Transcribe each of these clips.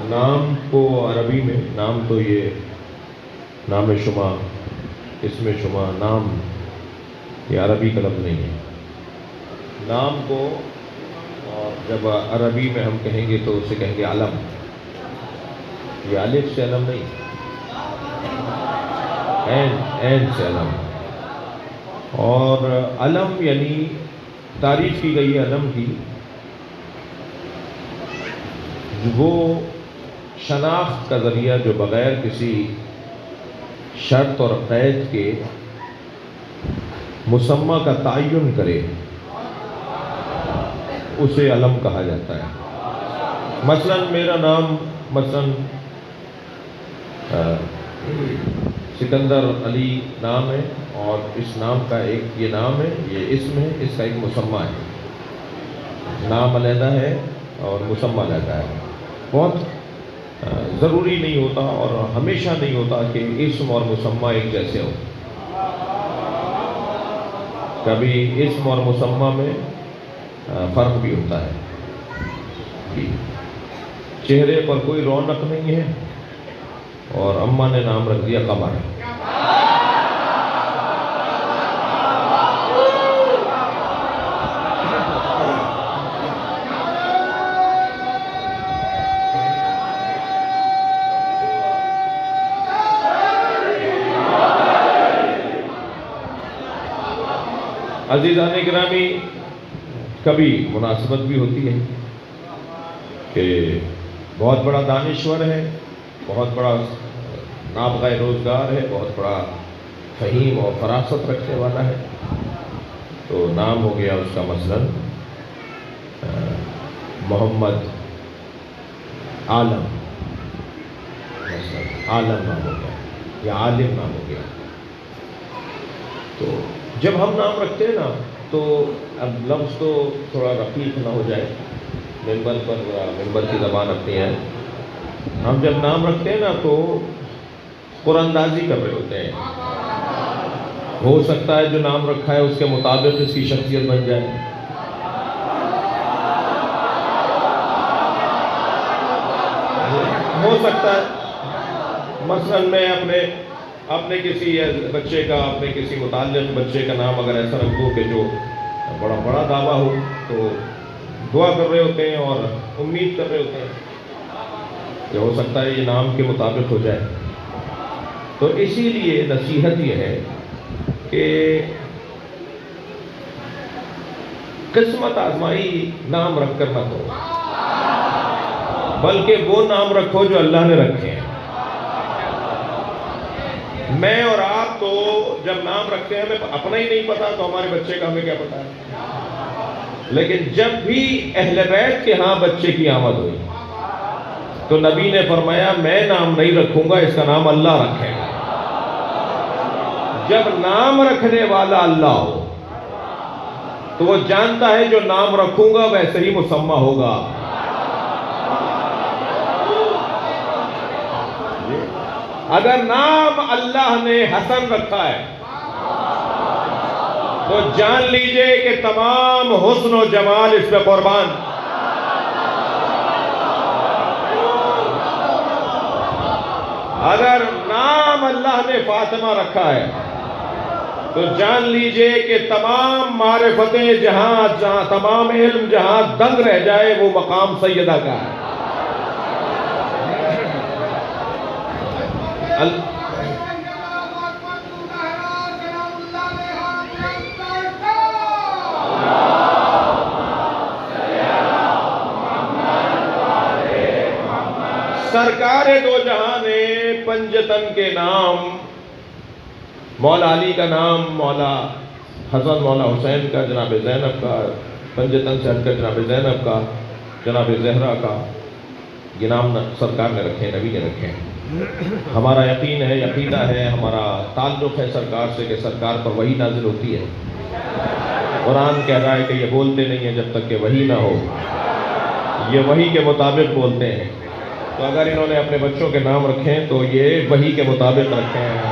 نام کو عربی میں نام تو یہ نام شما، اسم شما، نام یہ عربی کا لفظ نہیں ہے. نام کو جب عربی میں ہم کہیں گے تو اسے کہیں گے علم. یہ الف سے علم نہیں، این سے علم. اور علم یعنی تعریف کی گئی ہے علم کی، وہ شناخت کا ذریعہ جو بغیر کسی شرط اور قید کے مسمى کا تعین کرے اسے علم کہا جاتا ہے. مثلا میرا نام سکندر علی نام ہے، اور اس نام کا ایک یہ نام ہے، یہ اسم ہے، اس کا ایک مسمى ہے. نام علیحدہ ہے اور مسمى علیحدہ ہے. بہت ضروری نہیں ہوتا اور ہمیشہ نہیں ہوتا کہ اسم اور مسمى ایک جیسے ہو. کبھی اسم اور مسمى میں فرق بھی ہوتا ہے. چہرے پر کوئی رونق نہیں ہے اور اماں نے نام رکھ دیا قمر. عزیزان گرامی، کبھی مناسبت بھی ہوتی ہے کہ بہت بڑا دانشور ہے، بہت بڑا نابغہ روزگار ہے، بہت بڑا فہیم اور فراست رکھنے والا ہے، تو نام ہو گیا اس کا مثلا محمد عالم. مثلا عالم نام ہو گیا یا عالم نام ہو گیا. تو جب ہم نام رکھتے ہیں نا تو اب لفظ تو تھوڑا رقیق نہ ہو جائے، ممبر کی زبان اپنی ہے. ہم جب نام رکھتے ہیں نا تو قرآن اندازی کر رہے ہوتے ہیں. ہو سکتا ہے جو نام رکھا ہے اس کے مطابق اس کی شخصیت بن جائے. ہو سکتا ہے مثلا میں اپنے کسی بچے کا، اپنے کسی متعلق بچے کا نام اگر ایسا رکھ دوں کہ جو بڑا دعویٰ ہو، تو دعا کر رہے ہوتے ہیں اور امید کر رہے ہوتے ہیں کہ ہو سکتا ہے یہ نام کے مطابق ہو جائے. تو اسی لیے نصیحت یہ ہے کہ قسمت آزمائی نام رکھ کر نہ کرو، بلکہ وہ نام رکھو جو اللہ نے رکھے ہیں. میں اور آپ تو جب نام رکھتے ہیں ہمیں اپنا ہی نہیں پتا، تو ہمارے بچے کا ہمیں کیا پتا ہے. لیکن جب بھی اہل بیت کے ہاں بچے کی آمد ہوئی تو نبی نے فرمایا میں نام نہیں رکھوں گا، اس کا نام اللہ رکھے گا. جب نام رکھنے والا اللہ ہو تو وہ جانتا ہے جو نام رکھوں گا ویسے ہی مسمى ہوگا. اگر نام اللہ نے حسن رکھا ہے تو جان لیجئے کہ تمام حسن و جمال اس پہ قربان. اگر نام اللہ نے فاطمہ رکھا ہے تو جان لیجئے کہ تمام معرفتیں جہاں تمام علم جہاں دنگ رہ جائے وہ مقام سیدہ کا ہے. سرکار دو جہاں نے پنجتن کے نام، مولا علی کا نام، مولا حضرت مولا حسین کا، جناب زینب کا، پنجتن سے ہٹ کر جناب زینب کا، جناب زہرا کا، یہ نام سرکار نے رکھے، نبی نے رکھے. ہمارا یقین ہے، عقیدہ ہے، ہمارا تعلق ہے سرکار سے کہ سرکار پر وحی نازل ہوتی ہے. قرآن کہہ رہا ہے کہ یہ بولتے نہیں ہیں جب تک کہ وحی نہ ہو، یہ وحی کے مطابق بولتے ہیں. تو اگر انہوں نے اپنے بچوں کے نام رکھے ہیں تو یہ وحی کے مطابق رکھے ہیں.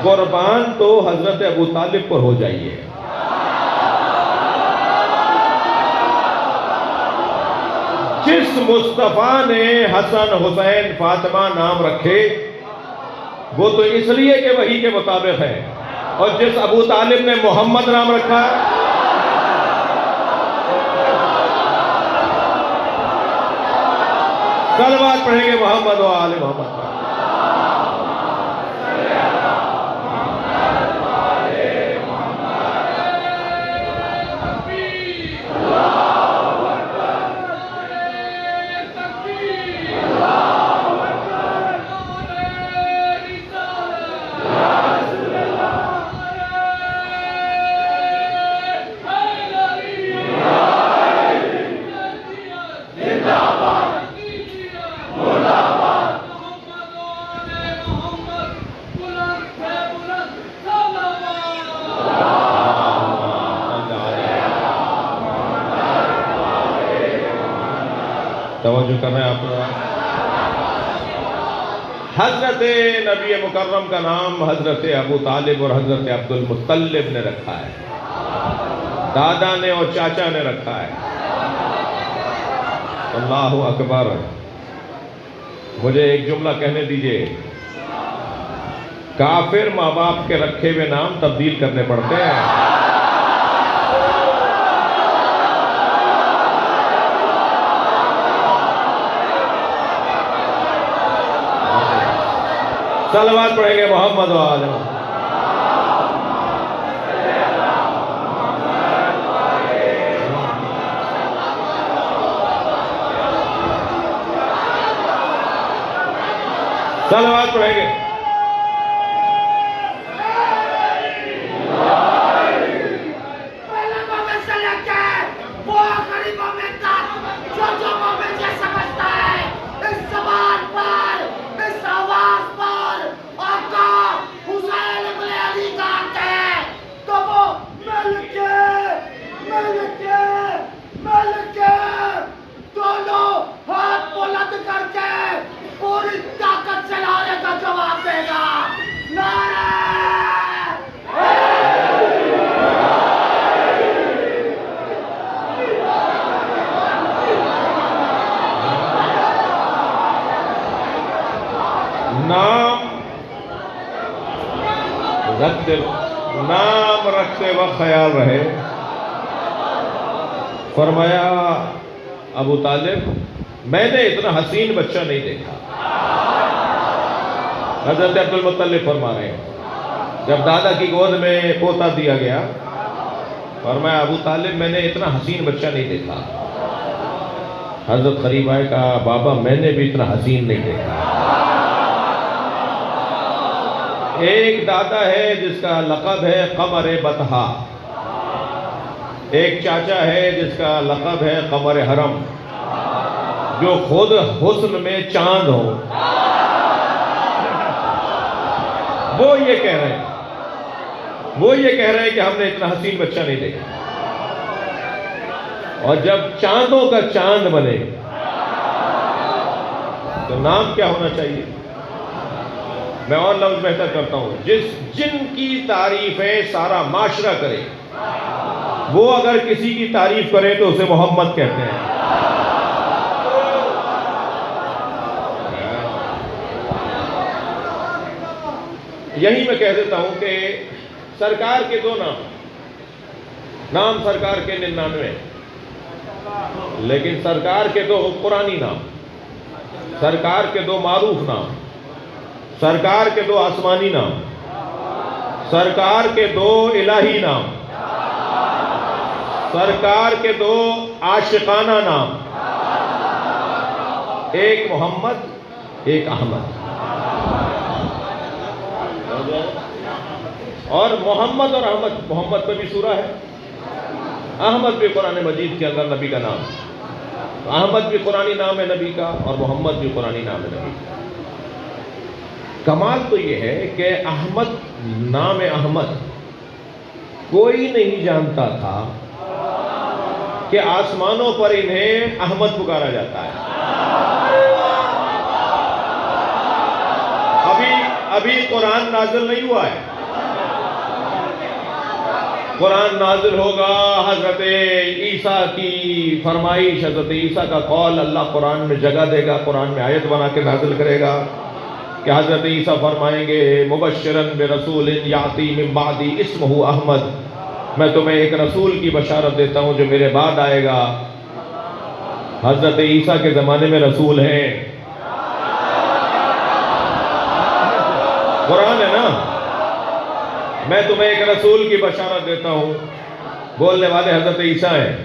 قربان تو حضرت ابو طالب پر ہو جائیے. جس مصطفیٰ نے حسن حسین فاطمہ نام رکھے وہ تو اس لیے کہ وحی کے مطابق ہے، اور جس ابو طالب نے محمد نام رکھا صلوات پڑھیں گے محمد و آل محمد پر۔ توجہ کر رہے ہیں آپ لوگ؟ حضرت نبی مکرم کا نام حضرت ابو طالب اور حضرت عبد المطلب نے رکھا ہے، دادا نے اور چاچا نے رکھا ہے۔ اللہ اکبر۔ مجھے ایک جملہ کہنے دیجئے، کافر ماں باپ کے رکھے ہوئے نام تبدیل کرنے پڑتے ہیں۔ صلوات پڑھیں گے محمد و آل محمد۔ صلوات پڑھیں گے۔ نام رکھتے وقت خیال رہے، فرمایا ابو طالب میں نے اتنا حسین بچہ نہیں دیکھا۔ حضرت عبد المطلب فرما رہے ہیں جب دادا کی گود میں پوتا دیا گیا، فرمایا ابو طالب میں نے اتنا حسین بچہ نہیں دیکھا۔ حضرت قریب آئے، کہا بابا میں نے بھی اتنا حسین نہیں دیکھا۔ ایک دادا ہے جس کا لقب ہے قمر بطحا، ایک چاچا ہے جس کا لقب ہے قمر حرم، جو خود حسن میں چاند ہو۔ وہ یہ کہہ رہے ہیں کہ ہم نے اتنا حسین بچہ نہیں دیکھا۔ اور جب چاندوں کا چاند بنے تو نام کیا ہونا چاہیے؟ میں اور لفظ بہتر کرتا ہوں، جن کی تعریفیں سارا معاشرہ کرے، وہ اگر کسی کی تعریف کرے تو اسے محمد کہتے ہیں۔ یہی میں کہہ دیتا ہوں کہ سرکار کے دو نام سرکار کے 99، لیکن سرکار کے دو قرآنی نام، سرکار کے دو معروف نام، سرکار کے دو آسمانی نام، سرکار کے دو الہی نام، سرکار کے دو عاشقانہ نام، ایک محمد ایک احمد۔ اور محمد اور احمد، محمد پہ بھی سورہ ہے، احمد بھی قرآن مجید کے اندر نبی کا نام، احمد بھی قرآنی نام ہے نبی کا اور محمد بھی قرآنی نام ہے نبی کا۔ کمال تو یہ ہے کہ احمد، نام احمد کوئی نہیں جانتا تھا کہ آسمانوں پر انہیں احمد پکارا جاتا ہے۔ ابھی قرآن نازل نہیں ہوا ہے، قرآن نازل ہوگا، حضرت عیسیٰ کی فرمائش، حضرت عیسیٰ کا قول اللہ قرآن میں جگہ دے گا، قرآن میں آیت بنا کے نازل کرے گا کہ حضرت عیسیٰ فرمائیں گے مبشرن برسول یاتی من بعدی اسمہ احمد، میں تمہیں ایک رسول کی بشارت دیتا ہوں جو میرے بعد آئے گا۔ حضرت عیسیٰ کے زمانے میں رسول ہیں، قرآن ہے نا، میں تمہیں ایک رسول کی بشارت دیتا ہوں، بولنے والے حضرت عیسیٰ ہیں۔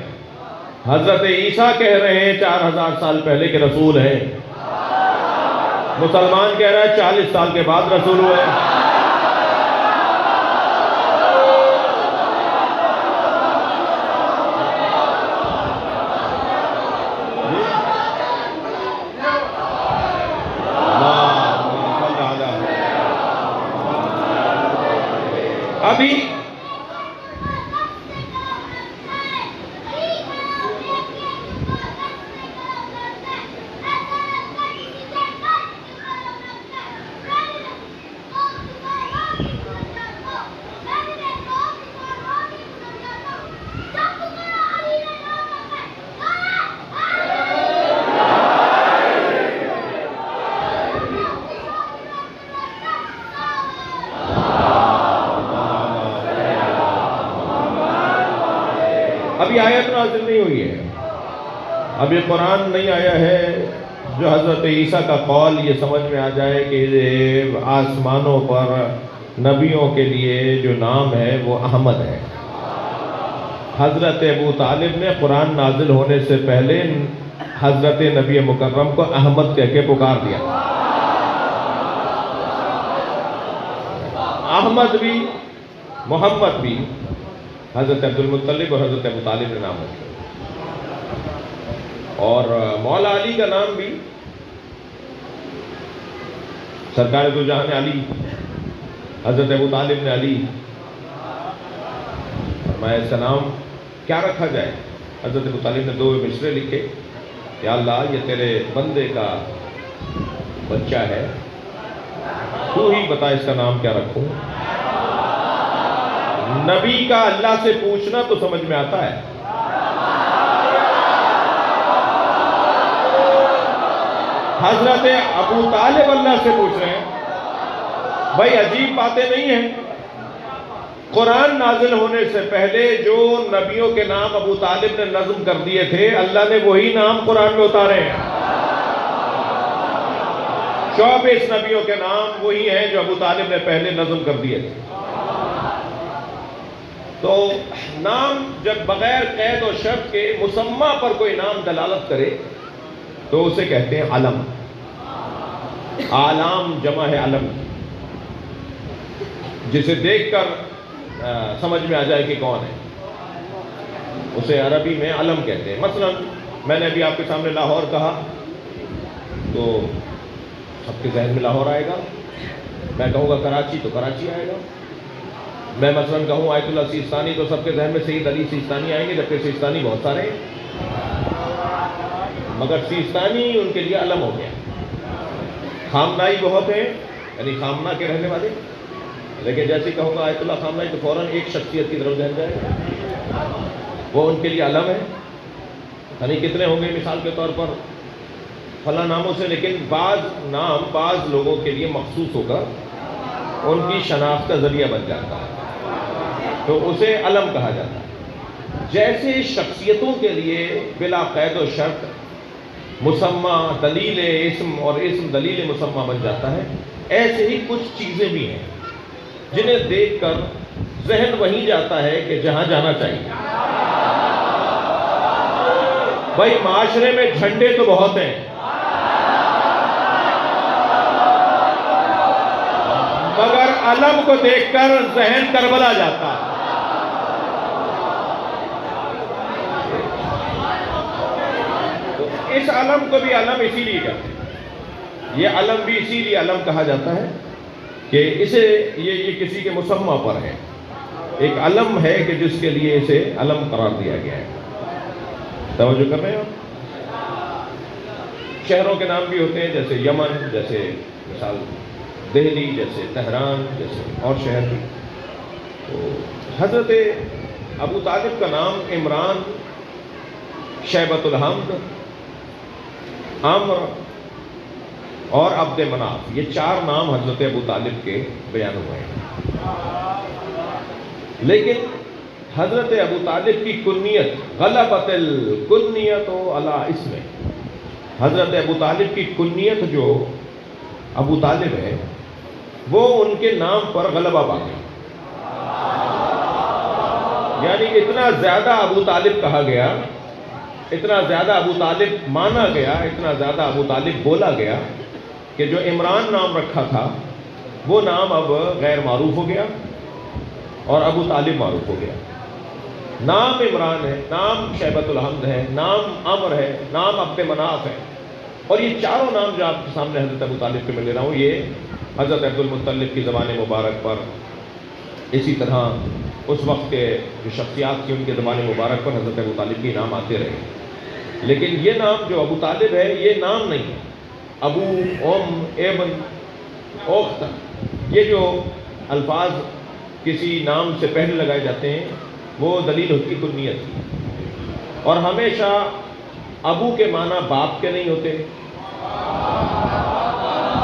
حضرت عیسیٰ کہہ رہے ہیں 4000 سال پہلے کے رسول ہیں، مسلمان کہہ رہا ہے 40 سال کے بعد رسول ہوئے۔ ابھی آیت نازل نہیں ہوئی ہے، اب یہ قرآن نہیں آیا ہے جو حضرت عیسیٰ کا قول یہ سمجھ میں آ جائے کہ آسمانوں پر نبیوں کے لیے جو نام ہے وہ احمد ہے۔ حضرت ابو طالب نے قرآن نازل ہونے سے پہلے حضرت نبی مکرم کو احمد کہہ کے پکار دیا۔ احمد بھی محمد بھی حضرت عبد المطلب اور حضرت ابو طالب نے نام رکھے، اور مولا علی کا نام بھی سرکار دو جہاں نے علی، حضرت ابو طالب نے علی فرمایا اس کا نام کیا رکھا جائے؟ حضرت ابو طالب نے 2 مصرے لکھے، یا اللہ یہ تیرے بندے کا بچہ ہے، تو ہی بتا اس کا نام کیا رکھوں۔ نبی کا اللہ سے پوچھنا تو سمجھ میں آتا ہے، حضرت ابو طالب اللہ سے پوچھ رہے ہیں، بھائی عجیب باتیں نہیں ہیں۔ قرآن نازل ہونے سے پہلے جو نبیوں کے نام ابو طالب نے نظم کر دیے تھے، اللہ نے وہی نام قرآن میں اتارے ہیں۔ 24 نبیوں کے نام وہی ہیں جو ابو طالب نے پہلے نظم کر دیے تھے۔ تو نام جب بغیر قید و شرط کے مسمى پر کوئی نام دلالت کرے تو اسے کہتے ہیں علم۔ عالم جمع ہے علم، جسے دیکھ کر سمجھ میں آ جائے کہ کون ہے، اسے عربی میں علم کہتے ہیں۔ مثلا میں نے ابھی آپ کے سامنے لاہور کہا تو سب کے ذہن میں لاہور آئے گا، میں کہوں گا کراچی تو کراچی آئے گا، میں مثلا کہوں آیت اللہ سیستانی تو سب کے ذہن میں سید علی سیستانی آئیں گے، جبکہ سیستانی بہت سارے ہیں، مگر سیستانی ان کے لیے علم ہو گیا۔ خامنائی بہت ہیں، یعنی خامنہ کے رہنے والے، لیکن جیسے کہوں گا آیت اللہ خامنائی تو فوراً ایک شخصیت کی طرف ذہن جائے گا، وہ ان کے لیے علم ہے۔ یعنی کتنے ہوں گے مثال کے طور پر فلاں ناموں سے، لیکن بعض نام بعض لوگوں کے لیے مخصوص ہو کر ان کی شناخت کا ذریعہ بن جاتا ہے، تو اسے علم کہا جاتا ہے۔ جیسے شخصیتوں کے لیے بلا قید و شرط مسمى دلیل اسم اور اسم دلیل مسمى بن جاتا ہے، ایسے ہی کچھ چیزیں بھی ہیں جنہیں دیکھ کر ذہن وہیں جاتا ہے کہ جہاں جانا چاہیے۔ بھائی معاشرے میں جھنڈے تو بہت ہیں، مگر علم کو دیکھ کر ذہن کربلا جاتا ہے۔ تو اس علم کو بھی علم اسی لیے کہتے ہیں، یہ علم بھی اسی لیے علم کہا جاتا ہے کہ اسے یہ کسی کے مسمى پر ہے، ایک علم ہے کہ جس کے لیے اسے علم قرار دیا گیا ہے۔ توجہ کر رہے ہیں آپ؟ شہروں کے نام بھی ہوتے ہیں، جیسے یمن، جیسے مثال دہلی، جیسے تہران، جیسے اور شہر بھی۔ تو حضرت ابو طالب کا نام عمران، شیبۃ الحمد، عمر اور عبد مناف، یہ 4 نام حضرت ابو طالب کے بیان ہوئے ہیں۔ لیکن حضرت ابو طالب کی کنیت غلبت الکنیت علی اسم، حضرت ابو طالب کی کنیت جو ابو طالب ہے وہ ان کے نام پر غلبہ پا گئی، یعنی اتنا زیادہ ابو طالب کہا گیا، اتنا زیادہ ابو طالب مانا گیا، اتنا زیادہ ابو طالب بولا گیا کہ جو عمران نام رکھا تھا وہ نام اب غیر معروف ہو گیا اور ابو طالب معروف ہو گیا۔ نام عمران ہے، نام شیبۃ الحمد ہے، نام عمر ہے، نام عبد مناف ہے، اور یہ چاروں نام جو آپ کے سامنے حضرت ابو طالب کے میں لے رہا ہوں یہ حضرت عبد المطلب کی زبان مبارک پر، اسی طرح اس وقت کے جو شخصیات کی ان کے زبان مبارک پر حضرت ابو طالب کے نام آتے رہے۔ لیکن یہ نام جو ابو طالب ہے یہ نام نہیں ہے، ابو، ام، ابن، اخت، یہ جو الفاظ کسی نام سے پہلے لگائے جاتے ہیں وہ دلیل ہوتی ہے کنیت کی، اور ہمیشہ ابو کے معنی باپ کے نہیں ہوتے،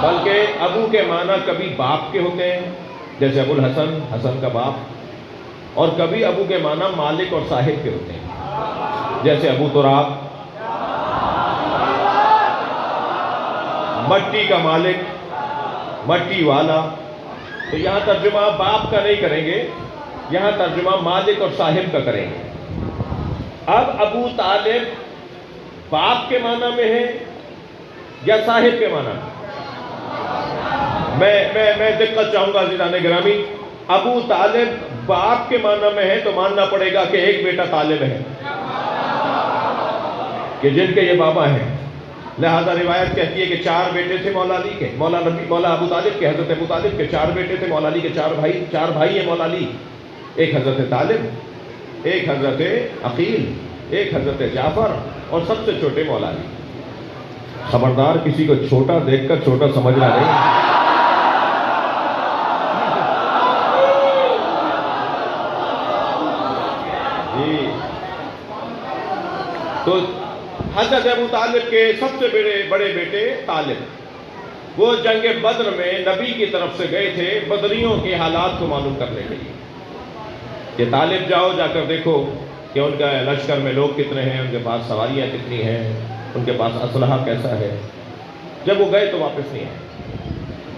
بلکہ ابو کے معنی کبھی باپ کے ہوتے ہیں، جیسے ابو الحسن، حسن کا باپ، اور کبھی ابو کے معنی مالک اور صاحب کے ہوتے ہیں، جیسے ابو تراب، مٹی کا مالک، مٹی والا۔ تو یہاں ترجمہ باپ کا نہیں کریں گے، یہاں ترجمہ مالک اور صاحب کا کریں گے۔ اب ابو طالب باپ کے معنی میں ہے یا صاحب کے معنی میں؟ میں دقت چاہوں گا عزیزان گرامی، ابو طالب باپ کے معنی میں ہے تو ماننا پڑے گا کہ ایک بیٹا طالب ہے کہ جن کے یہ بابا ہیں، لہذا روایت کہتی ہے کہ 4 بیٹے تھے مولا علی کے، مولا ابو طالب کے، حضرت ابو طالب کے 4 بیٹے تھے، مولا علی کے 4 بھائی ہیں مولا علی، ایک حضرت طالب، ایک حضرت عقیل، ایک حضرت جعفر، اور سب سے چھوٹے مولا علی۔ خبردار کسی کو چھوٹا دیکھ کر چھوٹا سمجھنا نہیں۔ جی، تو حضرت ابو طالب کے سب سے بڑے بیٹے طالب، وہ جنگ بدر میں نبی کی طرف سے گئے تھے بدریوں کے حالات کو معلوم کرنے کے لیے کہ طالب جاؤ، جا کر دیکھو کہ ان کا لشکر میں لوگ کتنے ہیں، ان کے پاس سواریاں کتنی ہیں، ان کے پاس اسلحہ کیسا ہے۔ جب وہ گئے تو واپس نہیں آئے،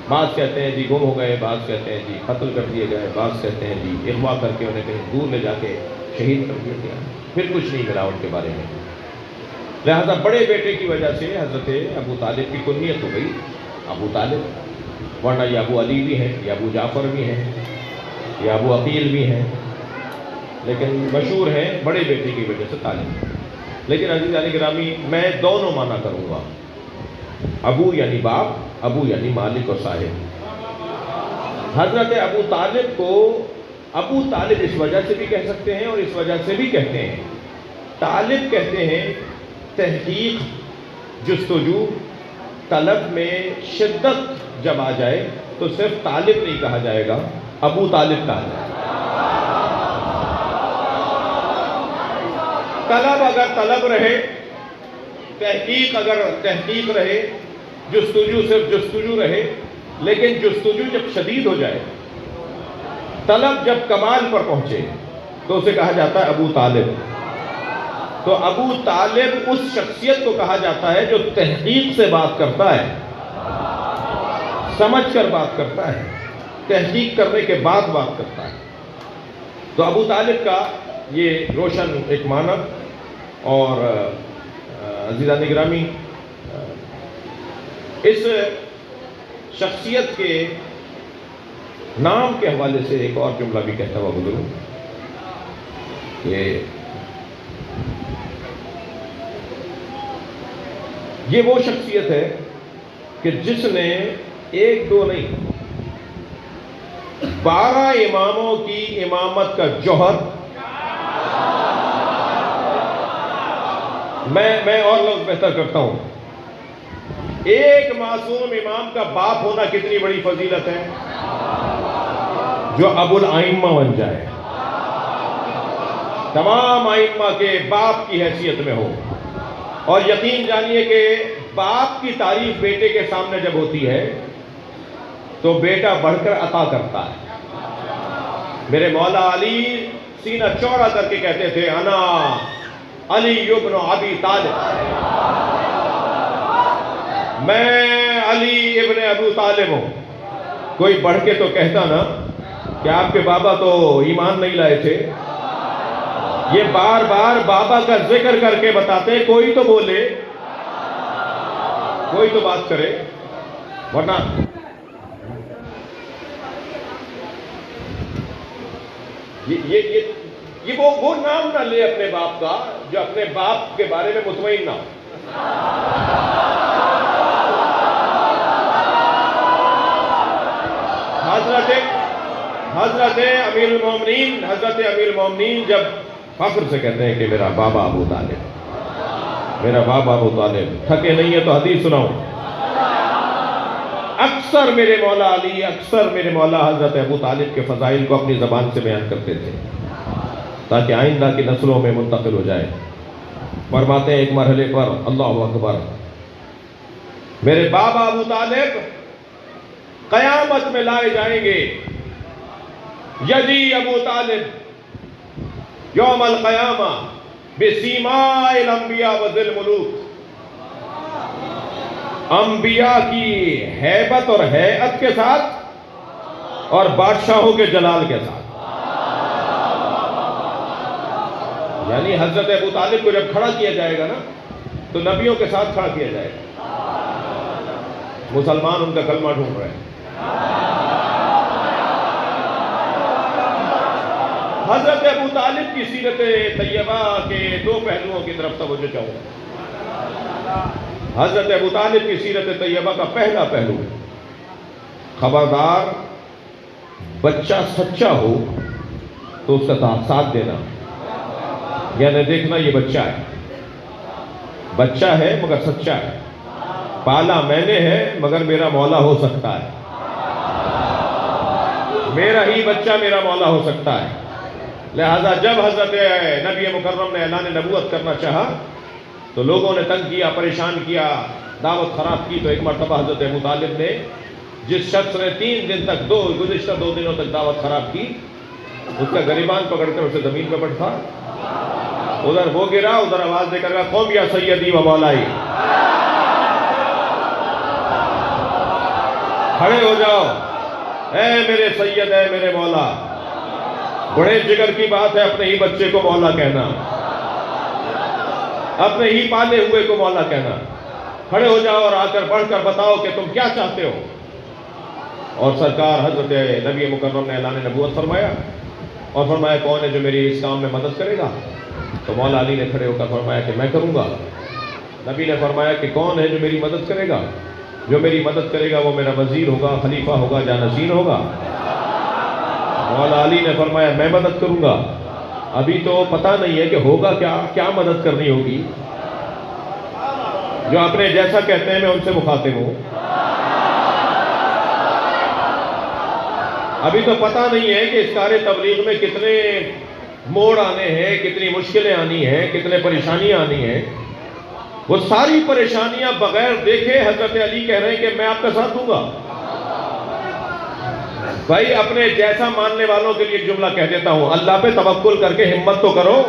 بعض کہتے ہیں جی گم ہو گئے، بعض کہتے ہیں جی قتل کر دیے گئے، بعض کہتے ہیں جی اغوا کر کے انہیں کہیں دور لے جا کے شہید کر دیا گیا، پھر کچھ نہیں ملا ان کے بارے میں۔ لہذا بڑے بیٹے کی وجہ سے حضرت ابو طالب کی کنیت ہو گئی ابو طالب، ورنہ یہ ابو علی بھی ہیں، یہ ابو جعفر بھی ہیں، یہ ابو عقیل بھی ہیں، لیکن مشہور ہیں بڑے بیٹے کی وجہ سے طالب۔ لیکن عزیزان گرامی میں دونوں معنی کروں گا، ابو یعنی باپ، ابو یعنی مالک اور صاحب۔ حضرت ابو طالب کو ابو طالب اس وجہ سے بھی کہہ سکتے ہیں اور اس وجہ سے بھی کہتے ہیں۔ طالب کہتے ہیں تحقیق، جستجو، طلب میں شدت جب آ جائے تو صرف طالب نہیں کہا جائے گا، ابو طالب کہا جائے گا۔ طلب اگر طلب رہے، تحقیق اگر تحقیق رہے، جستجو صرف جستجو رہے، لیکن جستجو جب شدید ہو جائے، طلب جب کمال پر پہنچے تو اسے کہا جاتا ہے ابو طالب۔ تو ابو طالب اس شخصیت کو کہا جاتا ہے جو تحقیق سے بات کرتا ہے، سمجھ کر بات کرتا ہے، تحقیق کرنے کے بعد بات کرتا ہے۔ تو ابو طالب کا یہ روشن ایک معنی۔ اور عزیزان گرامی، اس شخصیت کے نام کے حوالے سے ایک اور جملہ بھی کہتا ہوا گزروں کہ یہ وہ شخصیت ہے کہ جس نے 1-2 نہیں 12 اماموں کی امامت کا جوہر، میں اور لفظ بہتر کرتا ہوں، ایک معصوم امام کا باپ ہونا کتنی بڑی فضیلت ہے، جو ابو الائمہ بن جائے، تمام ائمہ کے باپ کی حیثیت میں ہو، اور یقین جانیے کہ باپ کی تعریف بیٹے کے سامنے جب ہوتی ہے تو بیٹا بڑھ کر عطا کرتا ہے۔ میرے مولا علی سینہ چوڑا کر کے کہتے تھے انا علی ابن ابی طالب، میں علی ابن ابو طالب ہوں۔ کوئی بڑھ کے تو کہتا نا کہ آپ کے بابا تو ایمان نہیں لائے تھے۔ یہ بار بار بابا کا ذکر کر کے بتاتے ہیں، کوئی تو بولے، کوئی تو بات کرے، ورنہ یہ وہ نام نہ لے اپنے باپ کا جو اپنے باپ کے بارے میں مطمئن نہ ہو۔ حضرت امیر المومنین جب فخر سے کہتے ہیں کہ میرا بابا ابو طالب، میرا بابا ابو طالب، تھکے نہیں ہے تو حدیث سناؤں۔ اکثر میرے مولا علی، اکثر میرے مولا حضرت ابو طالب کے فضائل کو اپنی زبان سے بیان کرتے تھے تاکہ آئندہ کی نسلوں میں منتقل ہو جائے۔ فرماتے ہیں ایک مرحلے پر، اللہ اکبر، میرے بابا ابو طالب قیامت میں لائے جائیں گے۔ یدی ابو طالب یوم القیامہ بسیماء الانبیاء وذی الملوک، انبیاء کی ہیبت اور ہیئت کے ساتھ اور بادشاہوں کے جلال کے ساتھ۔ یعنی حضرت ابو طالب کو جب کھڑا کیا جائے گا نا تو نبیوں کے ساتھ کھڑا کیا جائے گا۔ مسلمان ان کا کلمہ ڈھونڈ رہے ہیں۔ حضرت ابو طالب کی سیرت طیبہ کے دو پہلوؤں کی طرف توجہ چاہوں گا۔ حضرت ابو طالب کی سیرت طیبہ کا پہلا پہلو، خبردار بچہ سچا ہو تو اس کا ساتھ دینا، یعنی دیکھنا یہ بچہ ہے، بچہ ہے مگر سچا ہے، پالا میں نے ہے مگر میرا مولا ہو سکتا ہے، میرا ہی بچہ میرا مولا ہو سکتا ہے۔ لہذا جب حضرت نبی مکرم نے اعلان نبوت کرنا چاہا تو لوگوں نے تنگ کیا، پریشان کیا، دعوت خراب کی، تو ایک مرتبہ حضرت ابو طالب نے، جس شخص نے 3 دن تک گزشتہ 2 دنوں تک دعوت خراب کی، اس کا گریبان پکڑ کر اسے زمین پہ بٹھا، ادھر وہ گرا، ادھر آواز دے کر کہا قوم یا سیدی و مولائی، کھڑے ہو جاؤ، اے میرے سید، اے میرے مولا۔ بڑے جگر کی بات ہے اپنے ہی بچے کو مولا کہنا، اپنے ہی پالے ہوئے کو مولا کہنا۔ کھڑے ہو جاؤ اور آ کر بڑھ کر بتاؤ کہ تم کیا چاہتے ہو۔ اور سرکار حضرت نبی مکرم نے اعلان نبوت فرمایا اور فرمایا کون ہے جو میری اس کام میں مدد کرے گا؟ تو مولا علی نے کھڑے ہو کر فرمایا کہ میں کروں گا۔ نبی نے فرمایا کہ کون ہے جو میری مدد کرے گا؟ جو میری مدد کرے گا وہ میرا وزیر ہوگا، خلیفہ ہوگا، جانشین ہوگا۔ مولا علی نے فرمایا میں مدد کروں گا۔ ابھی تو پتہ نہیں ہے کہ ہوگا کیا مدد کرنی ہوگی۔ جو اپنے جیسا کہتے ہیں میں ان سے مخاطب ہوں۔ ابھی تو پتہ نہیں ہے کہ اس کار تبلیغ میں کتنے موڑ آنے ہیں، کتنی مشکلیں آنی ہیں، کتنے پریشانیاں آنی ہیں۔ وہ ساری پریشانیاں بغیر دیکھے حضرت علی کہہ رہے ہیں کہ میں آپ کا ساتھ دوں گا۔ بھائی اپنے جیسا ماننے والوں کے لیے جملہ کہہ دیتا ہوں، اللہ پہ توکل کر کے ہمت تو کرو۔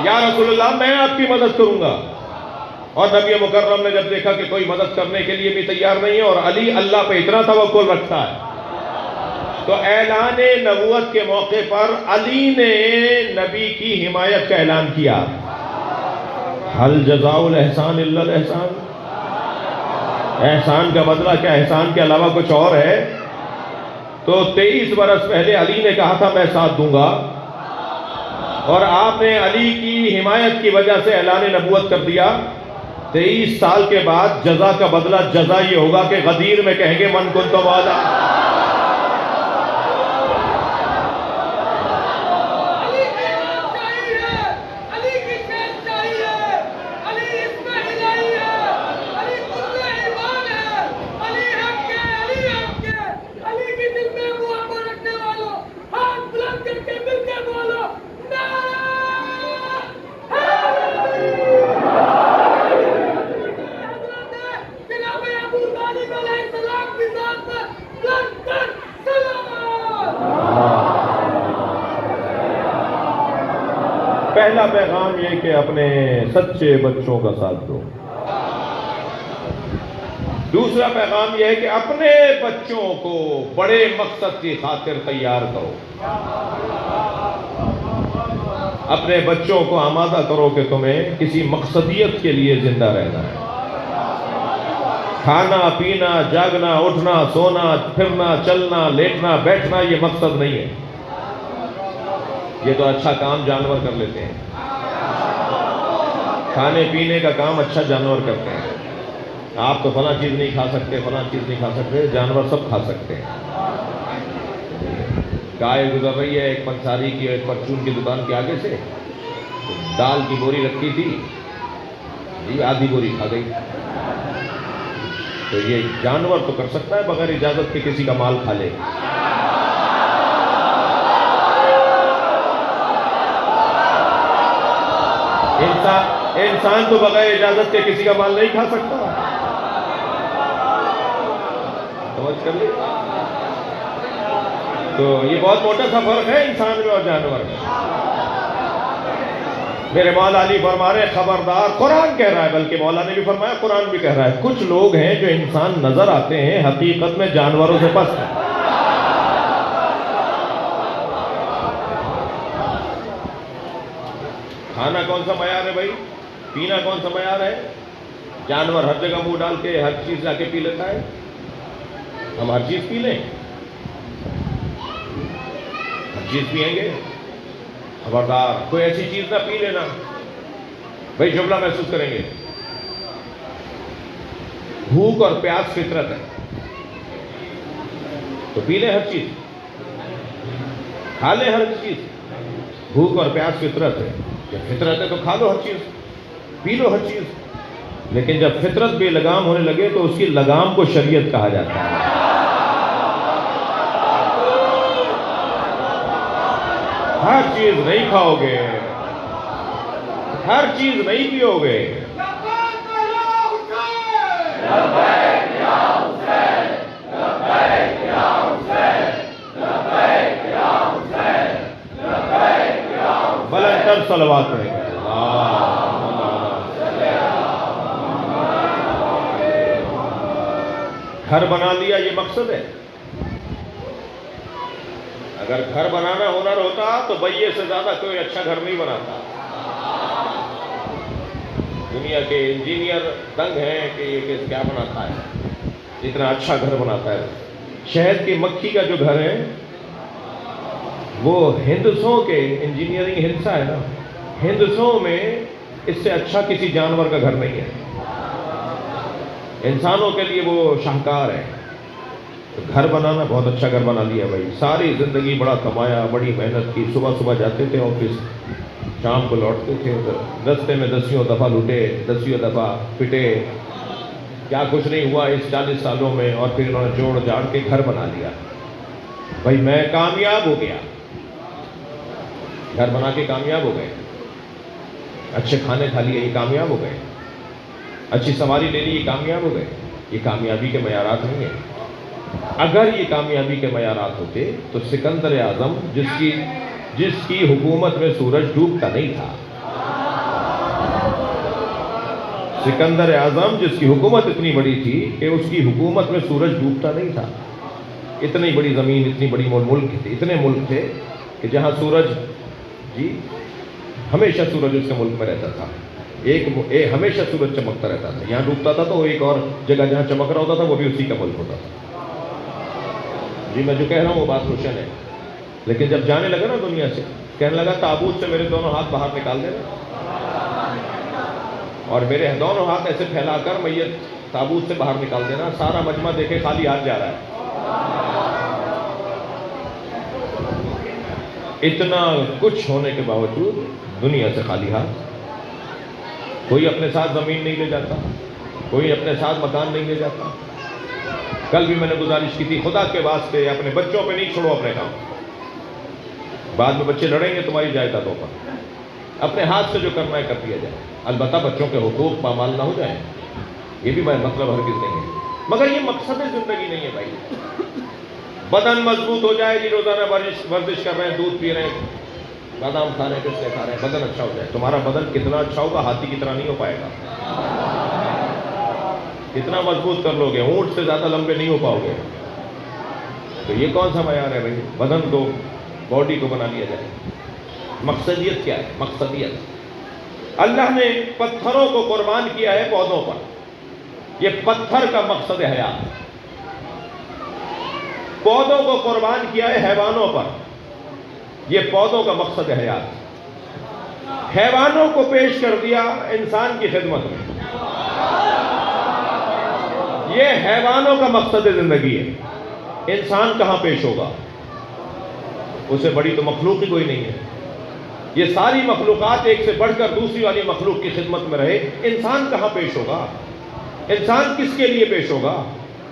یا رسول اللہ میں آپ کی مدد کروں گا۔ اور نبی مکرم نے جب دیکھا کہ کوئی مدد کرنے کے لیے بھی تیار نہیں ہے اور علی اللہ پہ اتنا توکل رکھتا ہے، تو اعلان نبوت کے موقع پر علی نے نبی کی حمایت کا اعلان کیا۔ حل جزاء الاحسان الا الاحسان، احسان کا بدلہ کیا احسان کے علاوہ کچھ اور ہے؟ تو 23 برس پہلے علی نے کہا تھا میں ساتھ دوں گا، اور آپ نے علی کی حمایت کی وجہ سے اعلان نبوت کر دیا۔ 23 سال کے بعد جزا کا بدلہ جزا یہ ہوگا کہ غدیر میں کہیں گے من کنت مولا۔ پہلا پیغام یہ کہ اپنے سچے بچوں کا ساتھ دو. دوسرا پیغام یہ ہے کہ اپنے بچوں کو بڑے مقصد کی خاطر تیار کرو. اپنے بچوں کو آمادہ کرو کہ تمہیں کسی مقصدیت کے لیے زندہ رہنا ہے. کھانا پینا جاگنا اٹھنا سونا پھرنا چلنا لیٹنا بیٹھنا یہ مقصد نہیں ہے. یہ تو اچھا کام جانور کر لیتے ہیں. کھانے پینے کا کام اچھا جانور کرتے ہیں. آپ تو فلاں چیز نہیں کھا سکتے فلاں چیز نہیں کھا سکتے، جانور سب کھا سکتے ہیں. گائے گزر رہی ہے ایک پنساری کی ایک پرچون کی دکان کے آگے سے، دال کی بوری رکھی تھی جی، آدھی بوری کھا گئی. تو یہ جانور تو کر سکتا ہے بغیر اجازت کے کسی کا مال کھا لے. انسان تو بغیر اجازت کے کسی کا مال نہیں کھا سکتا. سمجھ کر لیں. تو یہ بہت موٹا سا فرق ہے انسان میں اور جانور میں. میرے مولا علی فرما رہے خبردار، قرآن کہہ رہا ہے، بلکہ مولا نے بھی فرمایا قرآن بھی کہہ رہا ہے، کچھ لوگ ہیں جو انسان نظر آتے ہیں حقیقت میں جانوروں سے پست ہیں. کھانا کون سا معیار ہے بھائی؟ پینا کون سا معیار ہے؟ جانور ہر جگہ منہ ڈال کے ہر چیز جا کے پی لیتا ہے. ہم ہر چیز پی لیں؟ ہر چیز پئیں گے؟ خبردار کوئی ایسی چیز نہ پی لینا بھائی جملہ محسوس کریں گے. بھوک اور پیاس فطرت ہے تو پی لیں ہر چیز، کھا لیں ہر چیز. بھوک اور پیاس فطرت ہے، جب فطرت ہے تو کھا لو ہر چیز، پی لو ہر چیز. لیکن جب فطرت بے لگام ہونے لگے تو اس کی لگام کو شریعت کہا جاتا ہے. ہر چیز نہیں کھاؤ گے، ہر چیز نہیں پیو گے. بلند تر صلوات پڑھیں گے. گھر بنا لیا یہ مقصد ہے. اگر گھر بنانا ہنر ہوتا تو بھئیے سے زیادہ کوئی اچھا گھر نہیں بناتا. دنیا کے انجینئر دنگ ہیں کہ یہ کیا بناتا ہے، اتنا اچھا گھر بناتا ہے. شہد کی مکھی کا جو گھر ہے وہ ہندسوں کے انجینئرنگ ہندسا ہے نا، ہندسوں میں اس سے اچھا کسی جانور کا گھر نہیں ہے. انسانوں کے لیے وہ شاہکار ہے. گھر بنانا بہت اچھا گھر بنا لیا بھائی. ساری زندگی بڑا کمایا، بڑی محنت کی، صبح جاتے تھے آفس، شام کو لوٹتے تھے، رستے میں دسیوں دفعہ لوٹے، دسیوں دفعہ پٹے، کیا کچھ نہیں ہوا اس 40 سالوں میں. اور پھر انہوں نے جوڑ جاڑ کے گھر بنا لیا. بھائی میں کامیاب ہو گیا، گھر بنا کے کامیاب ہو گئے. اچھے کھانے کھا لیے، یہ کامیاب ہو گئے. اچھی سواری لے لی، یہ کامیاب ہو گئے. یہ کامیابی کے معیارات نہیں ہیں. اگر یہ کامیابی کے معیارات ہوتے تو سکندر اعظم جس کی حکومت میں سورج ڈوبتا نہیں تھا، سکندر اعظم جس کی حکومت اتنی بڑی تھی کہ اس کی حکومت میں سورج ڈوبتا نہیں تھا. اتنی بڑی زمین، اتنی بڑی ملک تھے، اتنے ملک تھے کہ جہاں سورج جی ہمیشہ سورج اس کے ملک میں رہتا تھا. ہمیشہ سورج چمکتا رہتا تھا. یہاں ڈوبتا تھا تو ایک اور جگہ جہاں چمک رہا ہوتا تھا وہ بھی اسی کا ملک ہوتا تھا. جی میں جو کہہ رہا ہوں وہ بات روشن ہے. لیکن جب جانے لگا نا دنیا سے، کہنے لگا تابوت سے میرے دونوں ہاتھ باہر نکال دینا اور میرے دونوں ہاتھ ایسے پھیلا کر میت تابوت سے باہر نکال دینا. سارا مجمع دیکھے خالی ہاتھ جا رہا ہے. اتنا کچھ ہونے کے باوجود دنیا سے خالی ہاتھ. کوئی اپنے ساتھ زمین نہیں لے جاتا، کوئی اپنے ساتھ مکان نہیں لے جاتا. کل بھی میں نے گزارش کی تھی، خدا کے واسطے اپنے بچوں پہ نہیں چھوڑو اپنے کام. بعد میں بچے لڑیں گے تمہاری جائیدادوں پر. اپنے ہاتھ سے جو کرنا ہے کر دیا جائے. البتہ بچوں کے حقوق پامال نہ ہو جائیں، یہ بھی مطلب ہرگز نہیں ہے. مگر یہ مقصد زندگی نہیں ہے بھائی. بدن مضبوط ہو جائے جی، روزانہ ورزش کر رہے ہیں، دودھ پی رہے ہیں، بادام کھا رہے ہیں، کس لیے کھا رہے ہیں؟ بدن اچھا ہو جائے. تمہارا بدن کتنا اچھا ہوگا ہاتھی کی طرح نہیں ہو پائے گا. کتنا مضبوط کر لو گے، اونٹ سے زیادہ لمبے نہیں ہو پاؤ گے. تو یہ کون سا معیار ہے بھائی؟ بدن کو، باڈی کو بنا لیا جائے. مقصدیت کیا ہے؟ مقصدیت، اللہ نے پتھروں کو قربان کیا ہے پودوں پر. یہ پتھر کا مقصد حیات. پودوں کو قربان کیا ہے حیوانوں پر. یہ پودوں کا مقصد حیات. حیوانوں کو پیش کر دیا انسان کی خدمت میں. یہ حیوانوں کا مقصد زندگی ہے. انسان کہاں پیش ہوگا؟ اسے بڑی تو مخلوق ہی کوئی نہیں ہے. یہ ساری مخلوقات ایک سے بڑھ کر دوسری والی مخلوق کی خدمت میں رہے، انسان کہاں پیش ہوگا؟ انسان کس کے لیے پیش ہوگا؟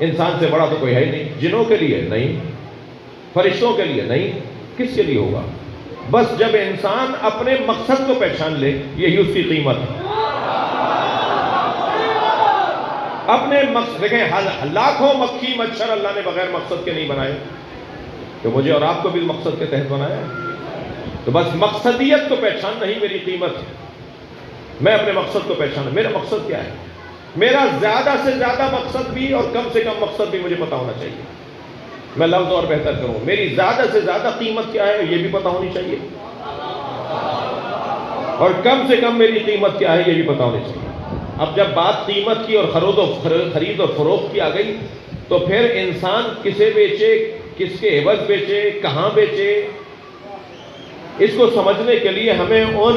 انسان سے بڑا تو کوئی ہے ہی نہیں. جنوں کے لیے نہیں، فرشتوں کے لیے نہیں، کس کے لیے ہوگا؟ بس جب انسان اپنے مقصد کو پہچان لے، یہی اس کی قیمت ہے. اپنے مقصد دیکھیں، لاکھوں مکھی مچھر اللہ نے بغیر مقصد کے نہیں بنائے، تو مجھے اور آپ کو بھی مقصد کے تحت بنایا. تو بس مقصدیت کو پہچاننا ہی میری قیمت ہے. میں اپنے مقصد کو پہچانا. میرا مقصد کیا ہے؟ میرا زیادہ سے زیادہ مقصد بھی اور کم سے کم مقصد بھی مجھے پتا ہونا چاہیے. میں لفظ اور بہتر کروں، میری زیادہ سے زیادہ قیمت کیا ہے یہ بھی پتا ہونی چاہیے، اور کم سے کم میری قیمت کیا ہے یہ بھی پتا ہونی چاہیے. اب جب بات قیمت کی اور خرید و فروخت کی آ گئی، تو پھر انسان کسے بیچے، کس کے عوض بیچے، کہاں بیچے، اس کو سمجھنے کے لیے ہمیں ان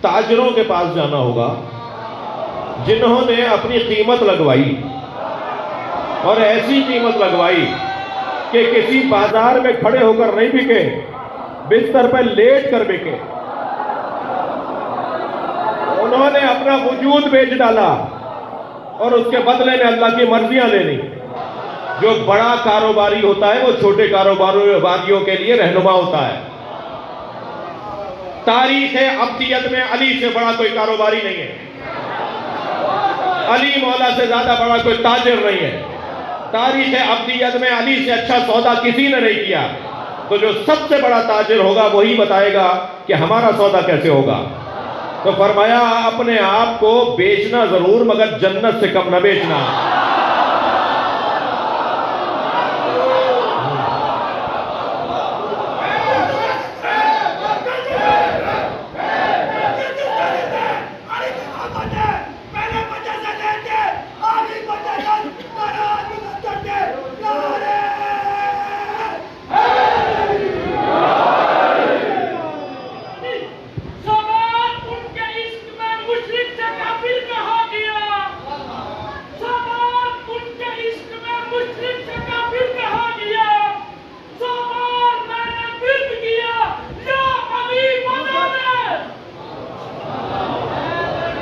تاجروں کے پاس جانا ہوگا جنہوں نے اپنی قیمت لگوائی، اور ایسی قیمت لگوائی کہ کسی بازار میں کھڑے ہو کر نہیں بکے، بستر پہ لیٹ کر بکے. انہوں نے اپنا وجود بیچ ڈالا اور اس کے بدلے میں اللہ کی مرضیاں لے لی. جو بڑا کاروباری ہوتا ہے وہ چھوٹے کاروباریوں کے لیے رہنما ہوتا ہے. تاریخ ابدیت میں علی سے بڑا کوئی کاروباری نہیں ہے، علی مولا سے زیادہ بڑا کوئی تاجر نہیں ہے. تاریخ ابدیت میں علی سے اچھا سودا کسی نے نہیں کیا. تو جو سب سے بڑا تاجر ہوگا وہی بتائے گا کہ ہمارا سودا کیسے ہوگا. تو فرمایا اپنے آپ کو بیچنا ضرور مگر جنت سے کم نہ بیچنا.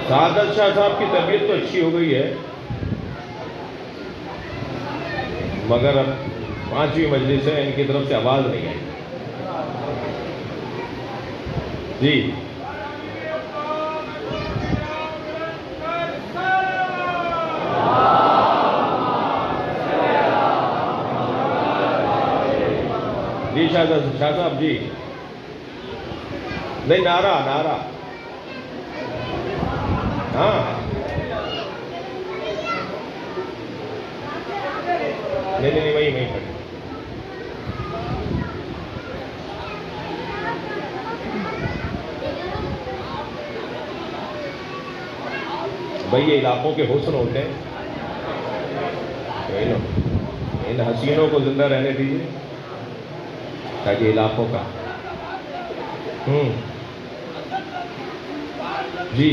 سعادت شاہ صاحب کی طبیعت تو اچھی ہو گئی ہے، مگر اب 5ویں مجلس ہے، ان کی طرف سے آواز نہیں آئی. جی جی شاہ صاحب جی. نہیں، نعرہ ہاں، نہیں وہی پڑھ. بھائی یہ علاقوں کے حسن ہوتے ہیں، ان حسینوں کو زندہ رہنے دیجیے تاکہ علاقوں کا جی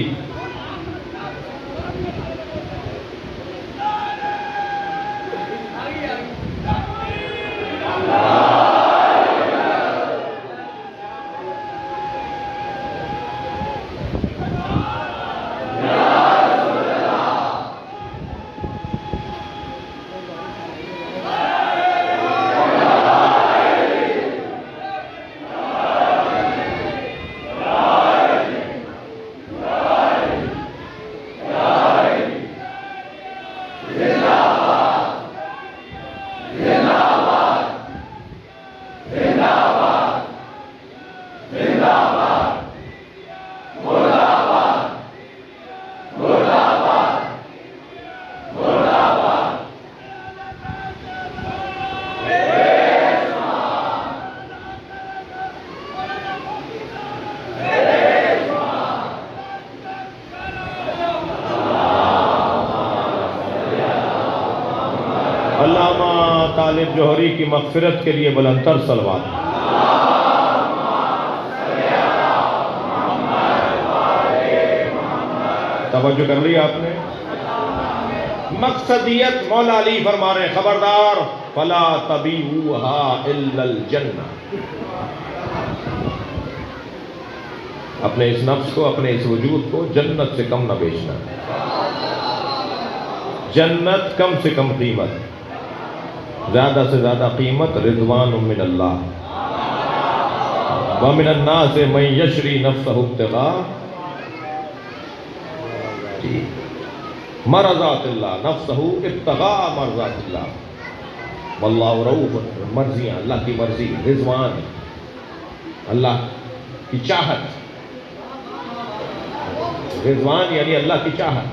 طالب جوہری کی مغفرت کے لیے بلند تر صلوات۔ توجہ کر لی آپ نے؟ مقصدیت مولا علی فرما رہے ہیں خبردار فلا تبیعوها الا الجنہ، اپنے اس نفس کو، اپنے اس وجود کو جنت سے کم نہ بیچنا، جنت کم سے کم قیمت، زیادہ سے زیادہ قیمت رضوان من اللہ، ومن الناس من یشری نفسہ ابتغاء مرضات اللہ، نفسہ ابتغاء مرضات اللہ، واللہ رؤوف، مرضیاں اللہ کی مرضی، رضوان اللہ کی چاہت، رضوان یعنی اللہ کی چاہت،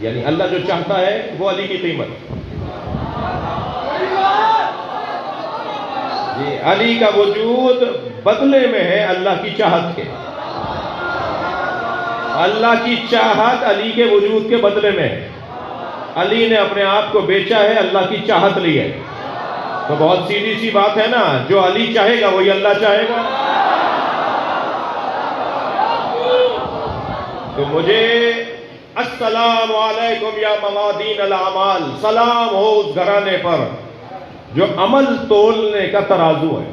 یعنی اللہ جو چاہتا ہے وہ علی کی قیمت۔ جی علی کا وجود بدلے میں ہے اللہ کی چاہت کے، اللہ کی چاہت علی کے وجود کے بدلے میں ہے، علی نے اپنے آپ کو بیچا ہے، اللہ کی چاہت لی ہے۔ تو بہت سیدھی سی بات ہے نا، جو علی چاہے گا وہی اللہ چاہے گا۔ تو مجھے السلام علیکم یا موادین الاعمال، سلام ہو اس گھرانے پر جو عمل تولنے کا ترازو ہے۔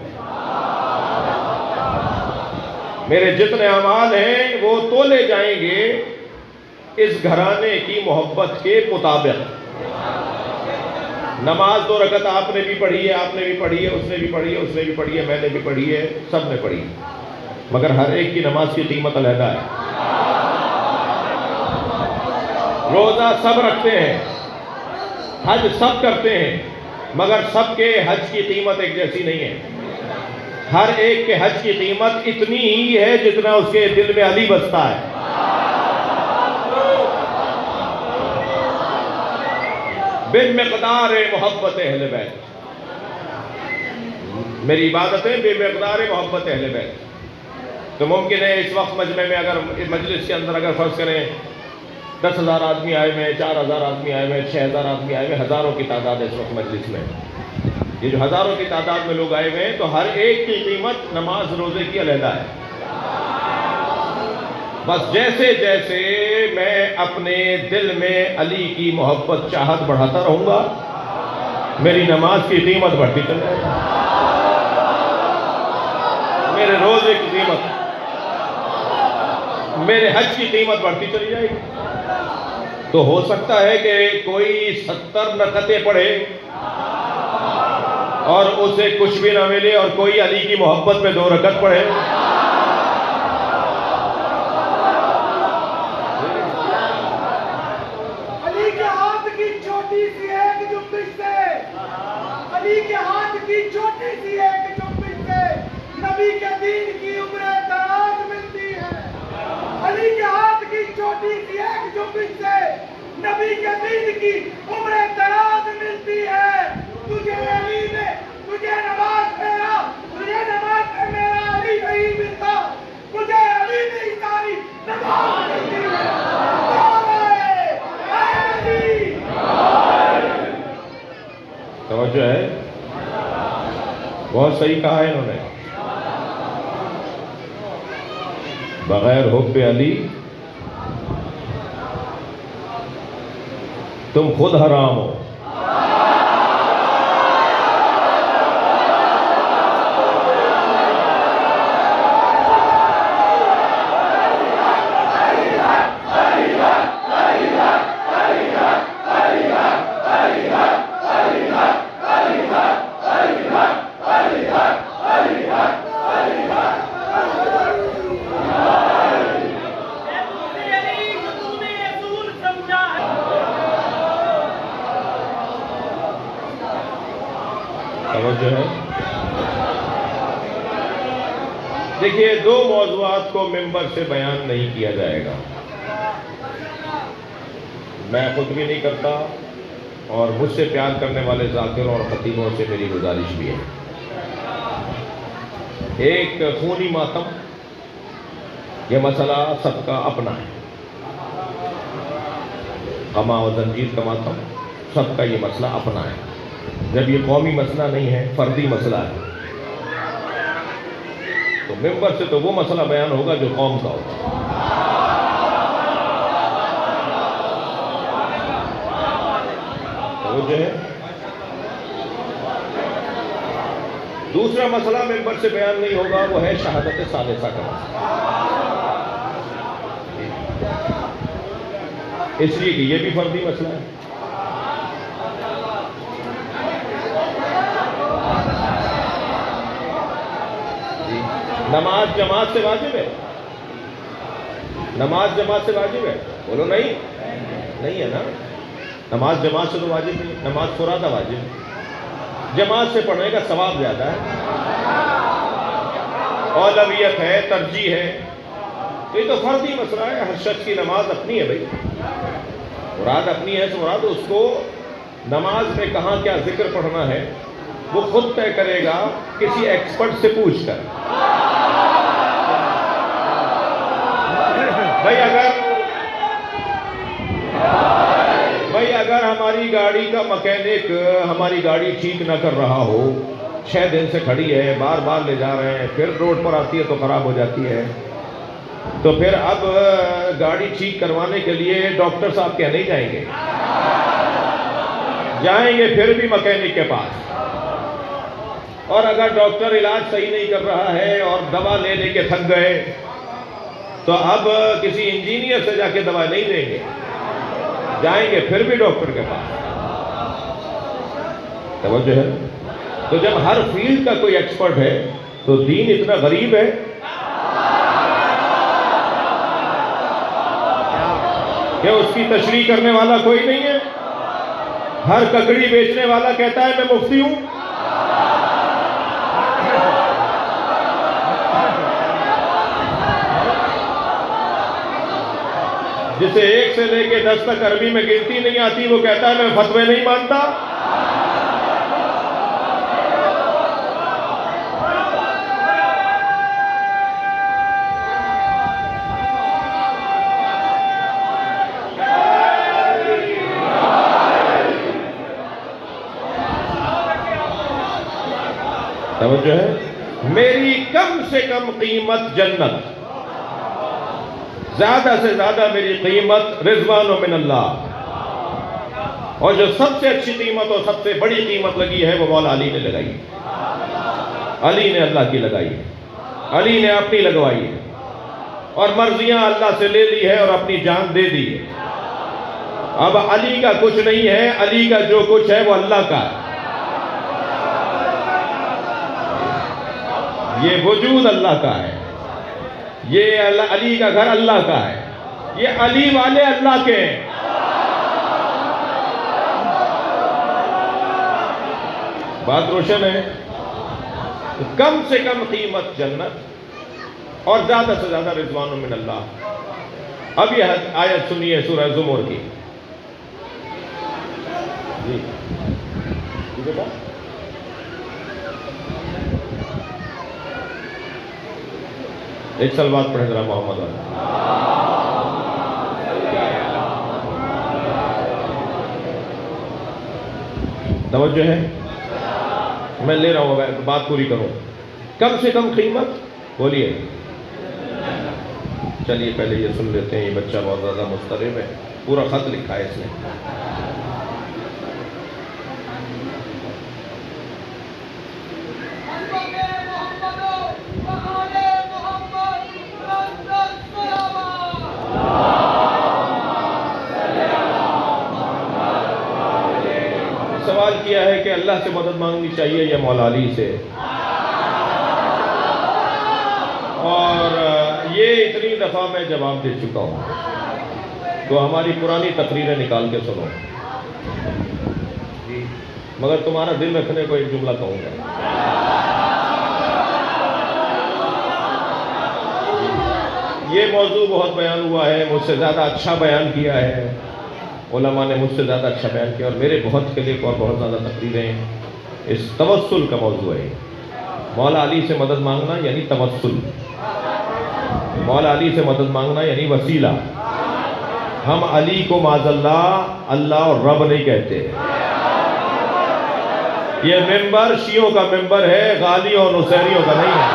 میرے جتنے اعمال ہیں وہ تولے جائیں گے اس گھرانے کی محبت کے مطابق۔ نماز 2 رکعت آپ نے بھی پڑھی ہے، آپ نے بھی پڑھی ہے، اس نے بھی پڑھی ہے، اس نے بھی پڑھی ہے، میں نے بھی پڑھی ہے، سب نے پڑھی ہے، مگر ہر ایک کی نماز کی قیمت علیحدہ ہے۔ روزہ سب رکھتے ہیں، حج سب کرتے ہیں، مگر سب کے حج کی قیمت ایک جیسی نہیں ہے۔ ہر ایک کے حج کی قیمت اتنی ہی ہے جتنا اس کے دل میں علی بستا ہے۔ بمقدار محبت اہل بیت، میری عبادتیں بے مقدار محبت اہل بیت۔ تو ممکن ہے اس وقت مجمع میں، اگر مجلس کے اندر اگر فرض کریں 10,000 آدمی آئے ہوئے ہیں، 4,000 آدمی آئے ہوئے ہیں، 6,000 آدمی آئے ہوئے ہیں، ہزاروں کی تعداد ہے اس وقت مجلس میں، یہ جو ہزاروں کی تعداد میں لوگ آئے ہوئے ہیں، تو ہر ایک کی قیمت نماز روزے کی علیحدہ ہے۔ بس جیسے جیسے میں اپنے دل میں علی کی محبت چاہت بڑھاتا رہوں گا، میری نماز کی قیمت بڑھتی چلی جائے گی، میرے روزے کی قیمت، میرے حج کی قیمت بڑھتی چلی جائے گی۔ تو ہو سکتا ہے کہ کوئی 70 رکعتیں پڑھے اور اسے کچھ بھی نہ ملے، اور کوئی علی کی محبت میں 2 رکعت پڑھے۔ علی کے ہاتھ کی چھوٹی سی ایک جنبش سے، علی کے ہاتھ کی چھوٹی سی ایک جنبش سے نبی کے دین کی عمر دراز ملتی ہے۔ علی کے ہاتھ کی چھوٹی سی ایک جنبش سے نبی کے دین کی عمر دراز ملتی ہے۔ تجھے علی نے، تجھے نماز میں میرا علی نہیں ملتا، تجھے علی نے ساری نماز ملتی ہے۔ توجہ ہے، بہت صحیح کہا ہے انہوں نے، بغیر حب علی تم خود حرام ہو۔ توجہ ہے، دیکھیے 2 موضوعات کو ممبر سے بیان نہیں کیا جائے گا، میں خود بھی نہیں کرتا، اور مجھ سے پیار کرنے والے ذاکروں اور خطیبوں سے میری گزارش بھی ہے۔ ایک خونی ماتم، یہ مسئلہ سب کا اپنا ہے، قما و زنجیر کا ماتم، سب کا یہ مسئلہ اپنا ہے۔ جب یہ قومی مسئلہ نہیں ہے، فردی مسئلہ ہے، تو ممبر سے تو وہ مسئلہ بیان ہوگا جو قوم کا ہوگا۔ تو وہ جو ہے دوسرا مسئلہ ممبر سے بیان نہیں ہوگا، وہ ہے شہادت ثالثہ کا مسئلہ، اس لیے کہ یہ بھی فردی مسئلہ ہے۔ نماز جماعت سے واجب ہے؟ نماز جماعت سے واجب ہے؟ بولو نہیں، نہیں ہے نا، نماز جماعت سے تو واجب نہیں، نماز فرادہ واجب ہے، جماعت سے پڑھنے کا ثواب زیادہ ہے، اولویت ہے، ترجیح ہے، تو یہ تو فردی مسئلہ ہے، ہر شخص کی نماز اپنی ہے بھائی، مراد اپنی ہے، تو مراد اس کو نماز میں کہاں کیا ذکر پڑھنا ہے وہ خود طے کرے گا کسی ایکسپرٹ سے پوچھ کر۔ بھائی اگر ہماری گاڑی کا مکینک ہماری گاڑی ٹھیک نہ کر رہا ہو، 6 دن سے کھڑی ہے، بار بار لے جا رہے ہیں، پھر روڈ پر آتی ہے تو خراب ہو جاتی ہے، تو پھر اب گاڑی ٹھیک کروانے کے لیے ڈاکٹر صاحب کیا نہیں جائیں گے؟ جائیں گے پھر بھی مکینک کے پاس، اور اگر ڈاکٹر علاج صحیح نہیں کر رہا ہے اور دوا لے لے کے تھک گئے تو اب کسی انجینئر سے جا کے دوا نہیں دیں گے، جائیں گے پھر بھی ڈاکٹر کے پاس۔ توجہ ہے؟ تو جب ہر فیلڈ کا کوئی ایکسپرٹ ہے تو دین اتنا غریب ہے کہ اس کی تشریح کرنے والا کوئی نہیں ہے؟ ہر ککڑی بیچنے والا کہتا ہے میں مفتی ہوں، جسے 1 سے لے کے 10 تک عربی میں گنتی نہیں آتی وہ کہتا ہے میں فتوے نہیں مانتا۔ توجہ ہے؟ میری کم سے کم قیمت جنت، زیادہ سے زیادہ میری قیمت رضوان من اللہ، اور جو سب سے اچھی قیمت اور سب سے بڑی قیمت لگی ہے وہ مولا علی نے لگائی، علی نے اللہ کی لگائی ہے، علی نے اپنی لگوائی ہے، اور مرضیاں اللہ سے لے لی ہے اور اپنی جان دے دی ہے۔ اب علی کا کچھ نہیں ہے، علی کا جو کچھ ہے وہ اللہ کا ہے، یہ وجود اللہ کا ہے، یہ علی کا گھر اللہ کا ہے، یہ علی والے اللہ کے ہیں۔ بات روشن ہے؟ کم سے کم قیمت جنت اور زیادہ سے زیادہ رضوان من اللہ۔ اب یہ آیت سنیے سورہ زمر کی، جی بیٹا ایک سلوات پڑھیں ذرا محمد والا۔ توجہ ہے؟ میں لے رہا ہوں، بات پوری کروں۔ کم سے کم قیمت بولیے، چلیے پہلے یہ سن لیتے ہیں، یہ بچہ بہت زیادہ مضطرب ہے، پورا خط لکھا ہے اس نے۔ سوال کیا ہے کہ اللہ سے مدد مانگنی چاہیے یا مولا علی سے، اور یہ اتنی دفعہ میں جواب دے چکا ہوں، تو ہماری پرانی تقریریں نکال کے سنو، مگر تمہارا دل رکھنے کو ایک جملہ کہوں گا۔ یہ موضوع بہت بیان ہوا ہے، مجھ سے زیادہ اچھا بیان کیا ہے، علماء نے مجھ سے زیادہ اچھا بیان کیا، اور میرے بہت کلپ اور بہت زیادہ تقریریں اس توسل کا موضوع ہے۔ مولا علی سے مدد مانگنا یعنی توسل، مولا علی سے مدد مانگنا یعنی وسیلہ۔ ہم علی کو معاذ اللہ اللہ اور رب نہیں کہتے، یہ ممبر شیعوں کا ممبر ہے، غالیوں اور نصیریوں کا نہیں ہے۔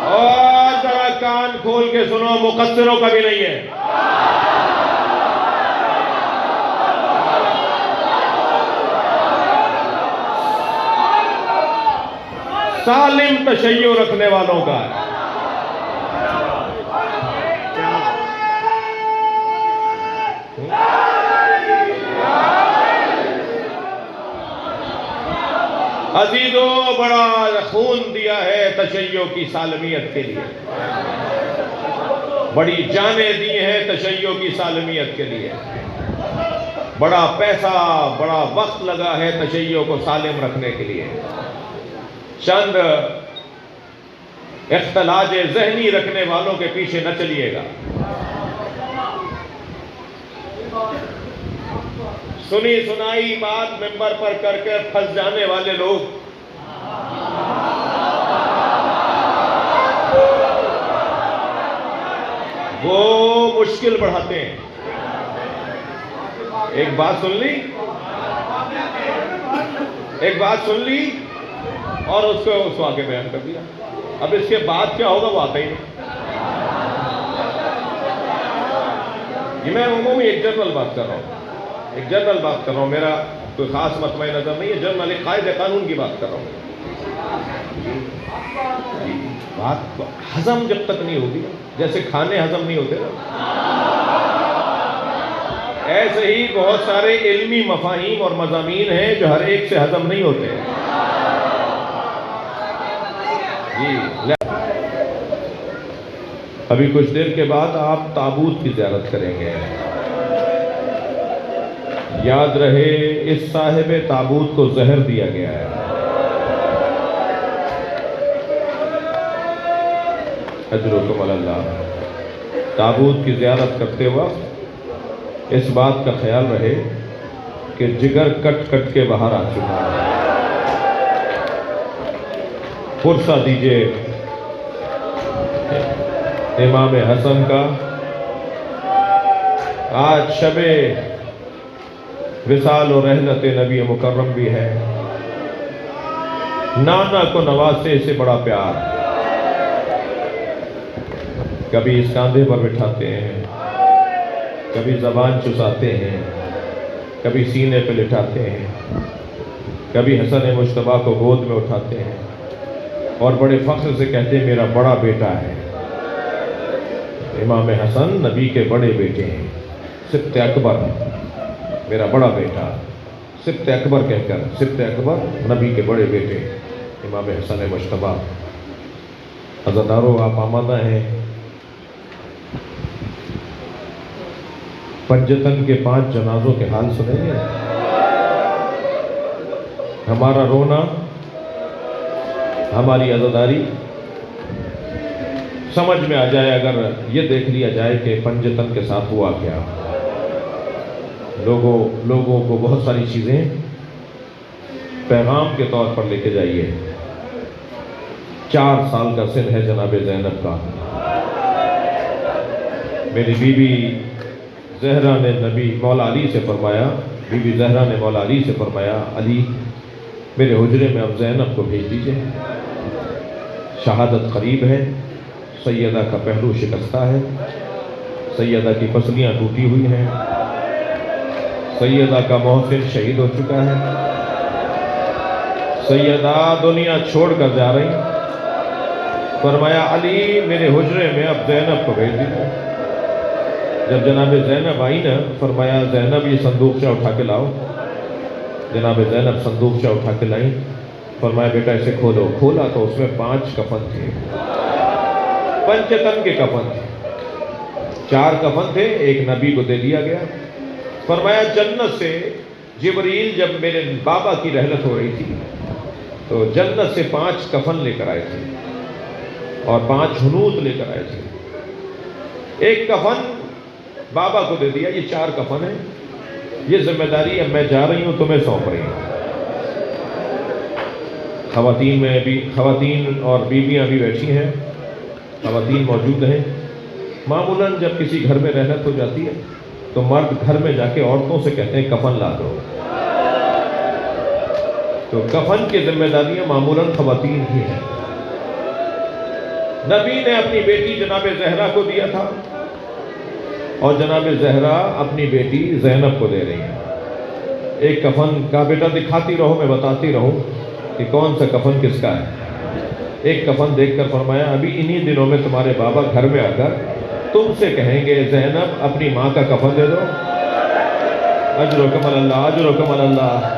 اور ذرا کان کھول کے سنو، مقصروں کا بھی نہیں ہے۔ سالم تشیع رکھنے والوں کا ہے۔ عزیزوں، بڑا خون دیا ہے تشیع کی سالمیت کے لیے، بڑی جانیں دی ہیں تشیع کی سالمیت کے لیے، بڑا پیسہ، بڑا وقت لگا ہے تشیع کو سالم رکھنے کے لیے۔ چند اختلاج ذہنی رکھنے والوں کے پیچھے نہ چلیے گا۔ سنی سنائی بات ممبر پر کر کے پھنس جانے والے لوگ وہ مشکل بڑھاتے ہیں۔ ایک بات سن لی، ایک بات سن لی اور اس کو آگے بیان کر دیا۔ اب اس کے بعد کیا ہوگا وہ آتا ہی نہیں۔ یہ میں عمومی ایک جنرل بات کر رہا ہوں، ایک جنرل بات کر رہا ہوں، میرا کوئی خاص مطمع نظر نہیں ہے، جنرل ایک قائد قانون کی بات کر رہا ہوں۔ بات ہضم جب تک نہیں ہوگی، جیسے کھانے ہضم نہیں ہوتے نا، ایسے ہی بہت سارے علمی مفاہیم اور مضامین ہیں جو ہر ایک سے ہضم نہیں ہوتے۔ ابھی کچھ دیر کے بعد آپ تابوت کی زیارت کریں گے۔ یاد رہے اس صاحب تابوت کو زہر دیا گیا ہے۔ اجرکم اللہ۔ تابوت کی زیارت کرتے وقت اس بات کا خیال رہے کہ جگر کٹ کٹ کے باہر آ چکا ہے۔ پرسہ دیجئے امام حسن کا۔ آج شب وصال و رحلت نبی مکرم بھی ہے۔ نانا کو نوازے سے بڑا پیار، کبھی اس کاندھے پر بٹھاتے ہیں، کبھی زبان چساتے ہیں، کبھی سینے پہ لٹاتے ہیں، کبھی حسن مجتبیٰ کو گود میں اٹھاتے ہیں اور بڑے فخر سے کہتے ہیں میرا بڑا بیٹا ہے۔ امام حسن نبی کے بڑے بیٹے ہیں، سبط اکبر، میرا بڑا بیٹا، سبط اکبر کہہ کر، سبط اکبر نبی کے بڑے بیٹے امام حسن مجتبیٰ۔ عزادارو، آپ آمادہ ہیں پنجتن کے 5 جنازوں کے حال سنیں گے؟ ہمارا رونا، ہماری عزاداری سمجھ میں آ جائے اگر یہ دیکھ لیا جائے کہ پنجتن کے ساتھ ہوا کیا۔ لوگوں کو بہت ساری چیزیں پیغام کے طور پر لے کے جائیے۔ 4 سال کا سن ہے جناب زینب کا۔ میری بیوی زہرا نے نبی مولا علی سے فرمایا، بی بی زہرا نے مولا علی سے فرمایا، علی میرے حجرے میں اب زینب کو بھیج دیجئے، شہادت قریب ہے، سیدہ کا پہلو شکستہ ہے، سیدہ کی پسلیاں ٹوٹی ہوئی ہیں، سیدہ کا محسن شہید ہو چکا ہے، سیدہ دنیا چھوڑ کر جا رہی۔ فرمایا علی میرے حجرے میں اب زینب کو بھیج دیجئے۔ جب جناب زینب آئی نا، فرمایا زینب یہ صندوقچہ اٹھا کے لاؤ۔ جناب زینب صندوقچہ اٹھا کے لائیں۔ فرمایا بیٹا اسے کھولو۔ کھولا تو اس میں 5 کفن تھے، پنجتن کے کفن تھے۔ 4 کفن تھے، ایک نبی کو دے دیا گیا۔ فرمایا جنت سے جبریل جب میرے بابا کی رحلت ہو رہی تھی تو جنت سے 5 کفن لے کر آئے تھے اور 5 حنوط لے کر آئے تھے۔ ایک کفن بابا کو دے دیا، یہ 4 کفن ہیں، یہ ذمہ داری اب میں جا رہی ہوں تمہیں سونپ رہی ہوں۔ خواتین اور بیویاں بھی بیٹھی ہیں، خواتین موجود ہیں. معمولاً جب کسی گھر میں رحلت ہو جاتی ہے تو مرد گھر میں جا کے عورتوں سے کہتے ہیں کفن لا دو. تو کفن کی ذمہ داریاں معمولاً خواتین کی ہیں. نبی نے اپنی بیٹی جناب زہرا کو دیا تھا اور جناب زہرا اپنی بیٹی زینب کو دے رہی ہیں. ایک کفن کا بیٹا دکھاتی رہو، میں بتاتی رہوں کہ کون سا کفن کس کا ہے. ایک کفن دیکھ کر فرمایا ابھی انہی دنوں میں تمہارے بابا گھر میں آ کر تم سے کہیں گے زینب اپنی ماں کا کفن دے دو. اجرکم اللہ، اجرکم اللہ،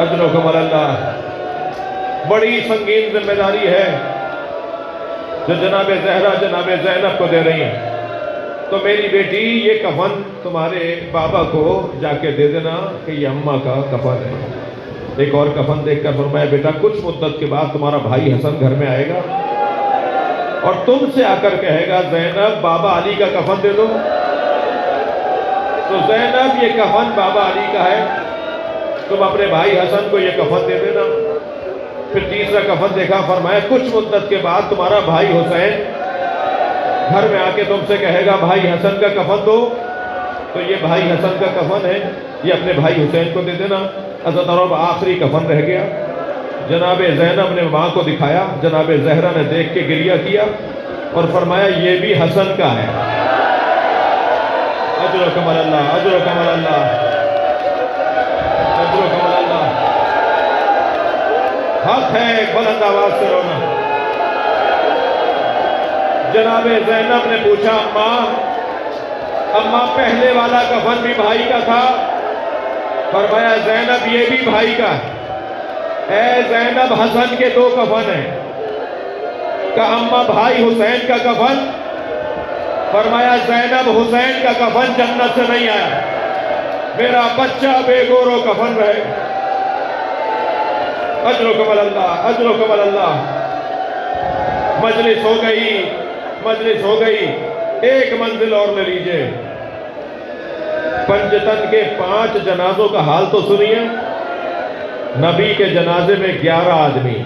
اجرکم اللہ. بڑی سنگین ذمہ داری ہے جو جناب زہرا جناب زینب کو دے رہی ہیں. تو میری بیٹی یہ کفن تمہارے بابا کو جا کے دے دینا کہ یہ اماں کا کفن ہے. ایک اور کفن دیکھ کر فرمایا بیٹا کچھ مدت کے بعد تمہارا بھائی حسن گھر میں آئے گا اور تم سے آ کر کہے گا زینب بابا علی کا کفن دے دو. تو زینب یہ کفن بابا علی کا ہے، تم اپنے بھائی حسن کو یہ کفن دے دینا. پھر تیسرا کفن دیکھا، فرمایا کچھ مدت کے بعد تمہارا بھائی حسین گھر میں آ کے تم سے کہے گا بھائی حسن کا کفن دو. تو یہ بھائی حسن کا کفن ہے، یہ اپنے بھائی حسین کو دے دینا. حضرت عرب آخری کفن رہ گیا. جناب زینب نے ماں کو دکھایا، جناب زہرا نے دیکھ کے گریہ کیا اور فرمایا یہ بھی حسن کا ہے. اجرکم اللہ، اجرکم اللہ، اجرکم اللہ. حق ہے بلند آواز سے رونا. جناب زینب نے پوچھا اماں پہلے والا کفن بھی بھائی کا تھا؟ فرمایا زینب یہ بھی بھائی کا ہے. اے زینب حسن کے دو کفن ہیں. کہ اماں بھائی حسین کا کفن؟ فرمایا زینب حسین کا کفن جنت سے نہیں آیا، میرا بچہ بے گور و کفن رہے. اجرکم اللہ، اجرکم اللہ. مجلس ہو گئی، مجلس ہو گئی. ایک منزل اور لے لیجئے. پنجتن کے 5 جنازوں کا حال تو سنیے. نبی کے جنازے میں 11 آدمی.